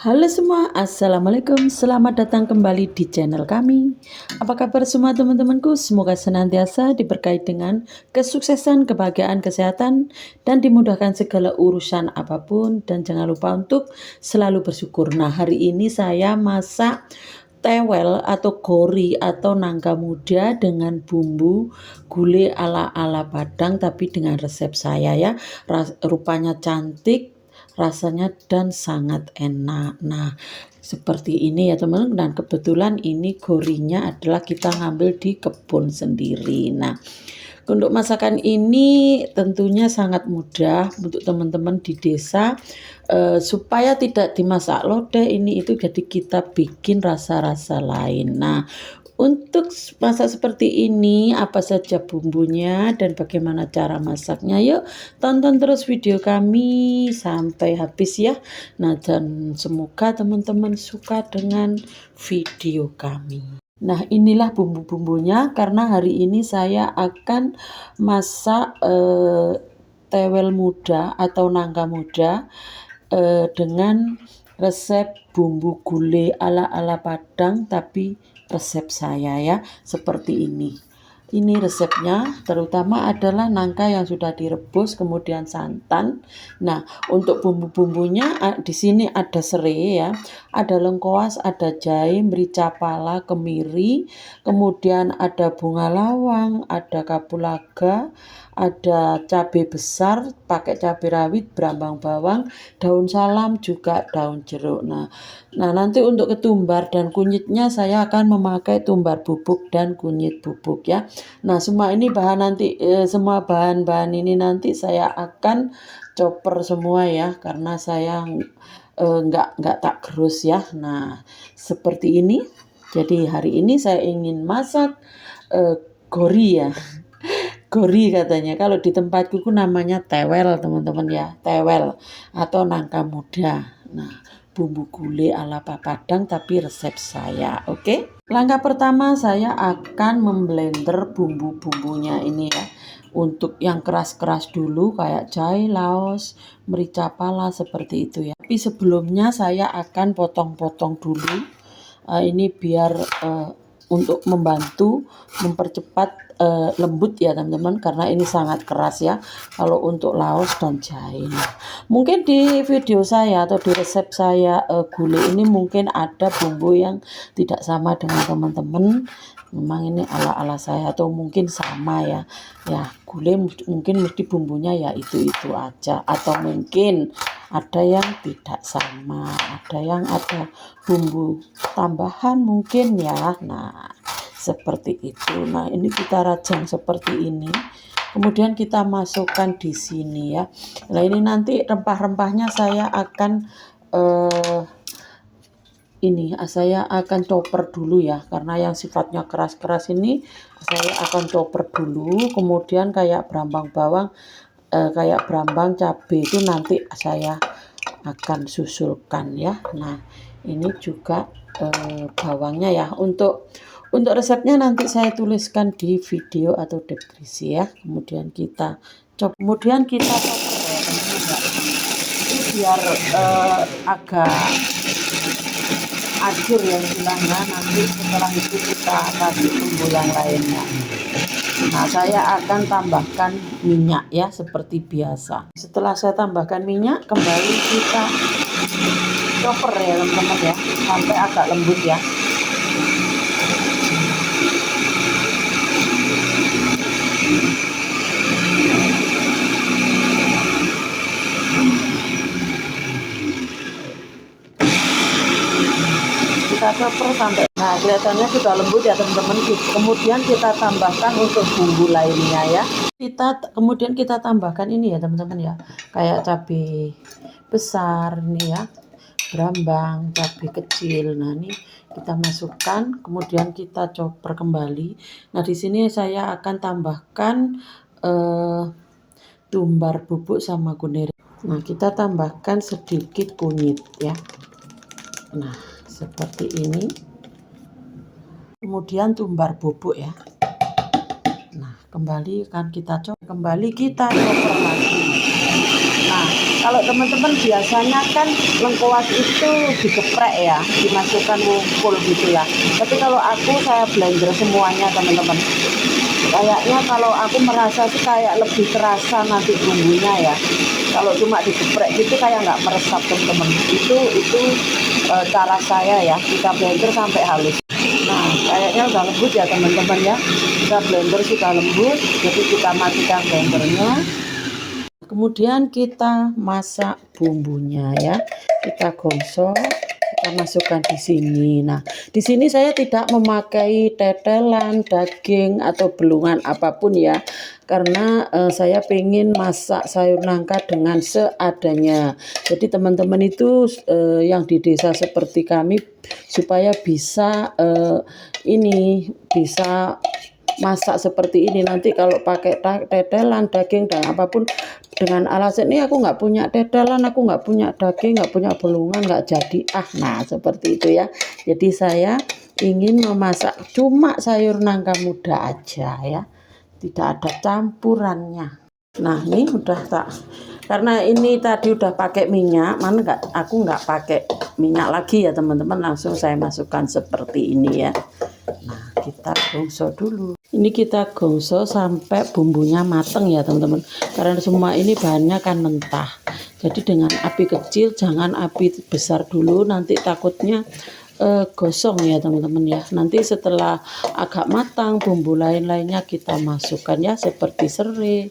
Halo semua, Assalamualaikum. Selamat datang kembali di channel kami. Apa kabar semua teman-temanku? Semoga senantiasa diberkahi dengan kesuksesan, kebahagiaan, kesehatan, dan dimudahkan segala urusan apapun. Dan jangan lupa untuk selalu bersyukur. Nah, hari ini saya masak tewel atau gori atau nangka muda dengan bumbu gulai ala-ala Padang, tapi dengan resep saya ya. Rupanya cantik, rasanya dan sangat enak. Nah, seperti ini ya teman-teman. Dan kebetulan ini gorinya adalah kita ngambil di kebun sendiri. Nah, untuk masakan ini tentunya sangat mudah untuk teman-teman di desa, supaya tidak dimasak lodeh ini itu, jadi kita bikin rasa-rasa lain. Nah, untuk masak seperti ini, apa saja bumbunya dan bagaimana cara masaknya? Yuk tonton terus video kami sampai habis ya. Nah, dan semoga teman-teman suka dengan video kami. Nah, inilah bumbu-bumbunya karena hari ini saya akan masak tewel muda atau nangka muda dengan resep bumbu gulai ala-ala Padang, tapi resep saya ya, seperti ini. Ini resepnya, terutama adalah nangka yang sudah direbus, kemudian santan. Nah, untuk bumbu-bumbunya di sini ada serai ya, ada lengkoas, ada jahe, merica pala, kemiri, kemudian ada bunga lawang, ada kapulaga, ada cabai besar, pakai cabai rawit, berambang bawang, daun salam, juga daun jeruk. Nah, nanti untuk ketumbar dan kunyitnya saya akan memakai tumbar bubuk dan kunyit bubuk ya. Nah, semua ini semua bahan-bahan ini nanti saya akan chopper semua ya, karena saya nggak tak gerus ya. Nah, seperti ini. Jadi hari ini saya ingin masak gori ya. Gori katanya. Kalau di tempatku namanya tewel teman-teman ya. Tewel atau nangka muda. Nah, bumbu gulai ala Padang tapi resep saya. Oke. Langkah pertama saya akan memblender bumbu-bumbunya ini ya. Untuk yang keras-keras dulu kayak jahe, laos, merica pala seperti itu ya. Tapi sebelumnya saya akan potong-potong dulu. Ini biar untuk membantu mempercepat lembut ya teman-teman, karena ini sangat keras ya kalau untuk laos dan jahe. Mungkin di video saya atau di resep saya gulai ini mungkin ada bumbu yang tidak sama dengan teman-teman. Memang ini ala-ala saya atau mungkin sama ya. Ya, gulai mungkin mesti bumbunya ya itu-itu aja, atau mungkin ada yang tidak sama, ada yang ada bumbu tambahan mungkin ya. Nah, seperti itu. Nah, ini kita rajang seperti ini. Kemudian kita masukkan di sini ya. Nah, ini nanti rempah-rempahnya saya akan saya akan chopper dulu ya, karena yang sifatnya keras-keras ini saya akan chopper dulu. Kemudian kayak berambang bawang, kayak berambang cabai itu nanti saya akan susulkan ya. Nah, ini juga bawangnya ya. Untuk resepnya nanti saya tuliskan di video atau deskripsi ya. Kemudian kita chopper ya teman-teman ya. Ini biar agak ajur ya istilahnya. Nanti setelah itu kita kasih bumbu yang lainnya. Nah, saya akan tambahkan minyak ya seperti biasa. Setelah saya tambahkan minyak, kembali kita chopper ya teman-teman ya, sampai agak lembut ya. Kita chopper sampai, nah kelihatannya sudah lembut ya teman-teman. Kemudian kita tambahkan untuk bumbu lainnya ya. Kemudian kita tambahkan ini ya teman-teman ya, kayak cabai besar nih ya, berambang, cabai kecil. Nah, ini kita masukkan, kemudian kita chopper kembali. Nah, di sini saya akan tambahkan tumbar bubuk sama kunir. Nah, kita tambahkan sedikit kunyit ya. Nah, seperti ini. Kemudian tumbar bubuk ya. Nah, kembali kan kita chopper lagi. Nah, Kalau teman-teman biasanya kan lengkuas itu digeprek ya, dimasukkan ngumpul gitu ya. Tapi kalau saya blender semuanya teman-teman. Kayaknya kalau aku merasa sih kayak lebih terasa nanti bumbunya ya. Kalau cuma digeprek gitu kayak nggak meresap teman-teman. Itu cara saya ya, kita blender sampai halus. Nah, kayaknya udah lembut ya teman-teman ya. Kita blender sudah lembut, jadi kita matikan blendernya. Kemudian kita masak bumbunya ya. Kita gosok, kita masukkan di sini. Nah, di sini saya tidak memakai tetelan, daging atau belungan apapun ya. Karena saya pengen masak sayur nangka dengan seadanya. Jadi teman-teman itu yang di desa seperti kami supaya bisa bisa masak seperti ini. Nanti kalau pakai tetelan, daging dan apapun, dengan alasan ini aku nggak punya tetelan, aku nggak punya daging, nggak punya belungan, nggak jadi nah seperti itu ya. Jadi saya ingin memasak cuma sayur nangka muda aja ya, tidak ada campurannya. Nah ini udah karena ini tadi udah pakai minyak, aku nggak pakai minyak lagi ya teman-teman, langsung saya masukkan seperti ini ya. Nah kita gosok dulu. Ini kita gosok sampai bumbunya mateng ya teman-teman, karena semua ini bahannya kan mentah. Jadi dengan api kecil, jangan api besar dulu, nanti takutnya gosong ya teman-teman ya. Nanti setelah agak matang, bumbu lain-lainnya kita masukkan ya, seperti serai,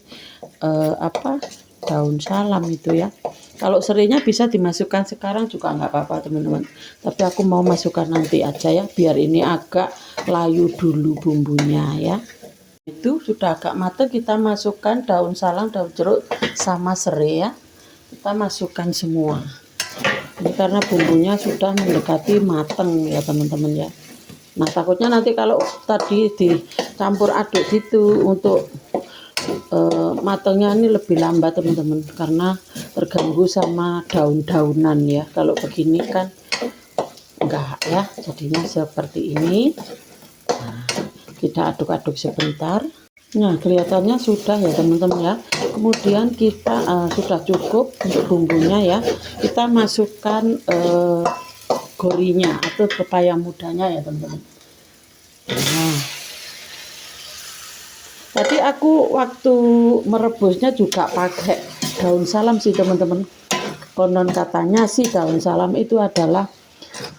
daun salam itu ya. Kalau serainya bisa dimasukkan sekarang juga nggak apa-apa teman-teman, tapi aku mau masukkan nanti aja ya, biar ini agak layu dulu bumbunya ya. Itu sudah agak matang, kita masukkan daun salam, daun jeruk sama serai ya, kita masukkan semua. Ini karena bumbunya sudah mendekati matang ya teman-teman ya. Nah takutnya nanti kalau tadi dicampur aduk gitu, untuk matangnya ini lebih lambat teman-teman, karena terganggu sama daun-daunan ya. Kalau begini kan enggak ya, jadinya seperti ini. Nah, kita aduk-aduk sebentar. Nah kelihatannya sudah ya teman-teman ya. Kemudian kita sudah cukup untuk bumbunya ya, kita masukkan gorinya atau pepaya mudanya ya teman-teman. Nah tadi aku waktu merebusnya juga pakai daun salam sih teman-teman. Konon katanya sih daun salam itu adalah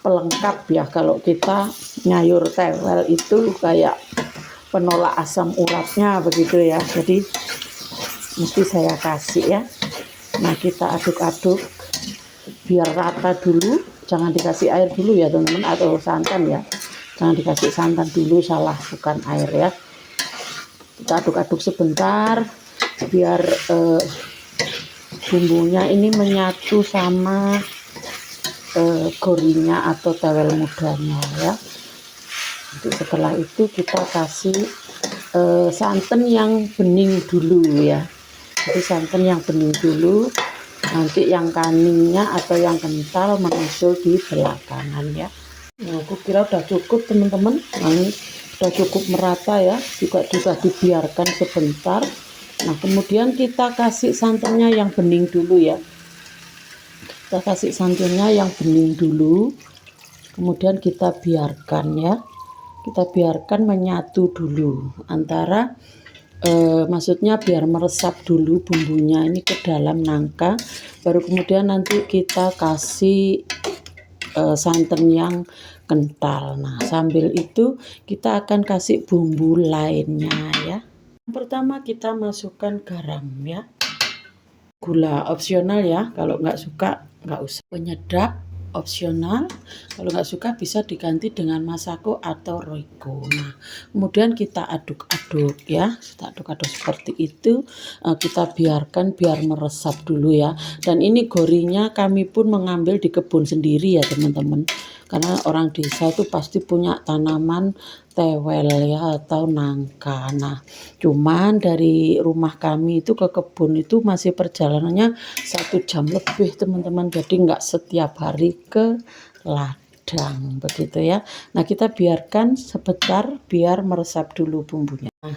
pelengkap ya, kalau kita nyayur tewel itu kayak penolak asam uratnya begitu ya. Jadi mesti saya kasih ya. Nah kita aduk-aduk biar rata dulu, jangan dikasih air dulu ya teman-teman, atau santan ya, jangan dikasih santan dulu, salah, bukan air ya. Kita aduk-aduk sebentar biar bumbunya ini menyatu sama gorinya atau tewel mudanya ya. Nanti setelah itu kita kasih santan yang bening dulu ya. Jadi santan yang bening dulu, nanti yang kaningnya atau yang kental menyusul di belakangan ya. Nah aku kira udah cukup teman-teman. Nah ini udah cukup merata ya, juga sudah dibiarkan sebentar. Nah kemudian kita kasih santannya yang bening dulu ya, kita kasih santannya yang bening dulu, kemudian kita biarkan ya, kita biarkan menyatu dulu antara maksudnya biar meresap dulu bumbunya ini ke dalam nangka, baru kemudian nanti kita kasih santan yang kental. Nah sambil itu kita akan kasih bumbu lainnya ya. Yang pertama kita masukkan garam ya, gula opsional ya, kalau nggak suka nggak usah. Penyedap opsional, kalau nggak suka bisa diganti dengan masako atau roiko. Nah kemudian kita aduk-aduk ya, kita aduk-aduk seperti itu. Kita biarkan biar meresap dulu ya. Dan ini gorinya kami pun mengambil di kebun sendiri ya teman-teman, karena orang desa itu pasti punya tanaman tewel ya atau nangka. Nah cuman dari rumah kami itu ke kebun itu masih perjalanannya 1 jam lebih teman-teman, jadi nggak setiap hari ke ladang begitu ya. Nah kita biarkan sebentar biar meresap dulu bumbunya. Nah,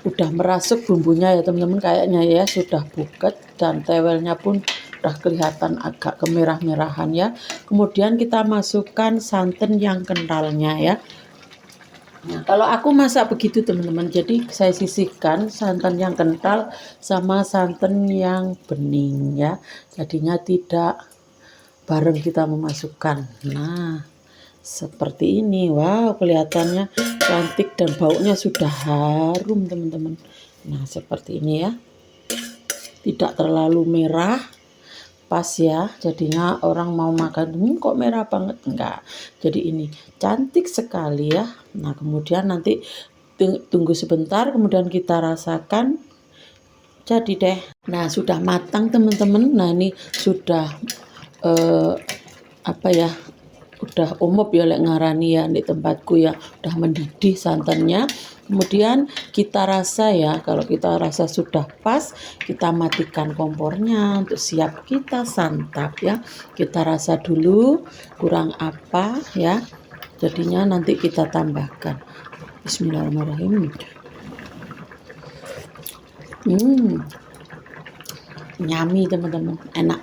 udah merasuk bumbunya ya teman-teman, kayaknya ya sudah buket, dan tewelnya pun udah kelihatan agak kemerah-merahan ya. Kemudian kita masukkan santan yang kentalnya ya. Nah, kalau aku masak begitu teman-teman, jadi saya sisihkan santan yang kental sama santan yang bening ya. Jadinya tidak bareng kita memasukkan. Nah, seperti ini. Wow, kelihatannya cantik dan baunya sudah harum teman-teman. Nah, seperti ini ya. Tidak terlalu merah, pas ya, jadinya orang mau makan kok merah banget, enggak. Jadi ini cantik sekali ya. Nah, kemudian nanti tunggu sebentar, kemudian kita rasakan. Jadi deh, nah sudah matang teman-teman. Nah ini sudah apa ya, udah umum ya lek ngarani ya di tempatku ya, udah mendidih santannya. Kemudian kita rasa ya, kalau kita rasa sudah pas, kita matikan kompornya untuk siap kita santap ya. Kita rasa dulu kurang apa ya, jadinya nanti kita tambahkan. Bismillahirrahmanirrahim. Nyami teman-teman, enak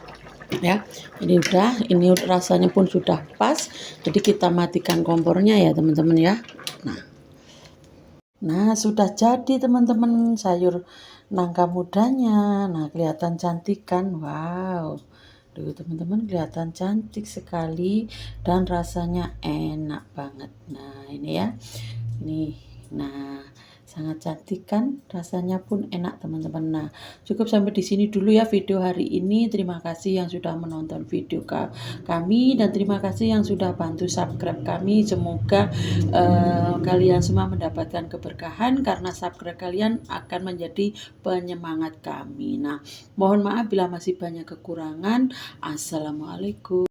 ya. Ini rasanya pun sudah pas, jadi kita matikan kompornya ya teman-teman ya. Nah sudah jadi teman-teman sayur nangka mudanya. Nah kelihatan cantik kan, wow. Tuh teman-teman, kelihatan cantik sekali dan rasanya enak banget. Nah ini ya, nih, nah sangat cantik kan, rasanya pun enak teman-teman. Nah cukup sampai di sini dulu ya video hari ini. Terima kasih yang sudah menonton video kami, dan terima kasih yang sudah bantu subscribe kami. Semoga kalian semua mendapatkan keberkahan, karena subscribe kalian akan menjadi penyemangat kami. Nah mohon maaf bila masih banyak kekurangan. Assalamualaikum.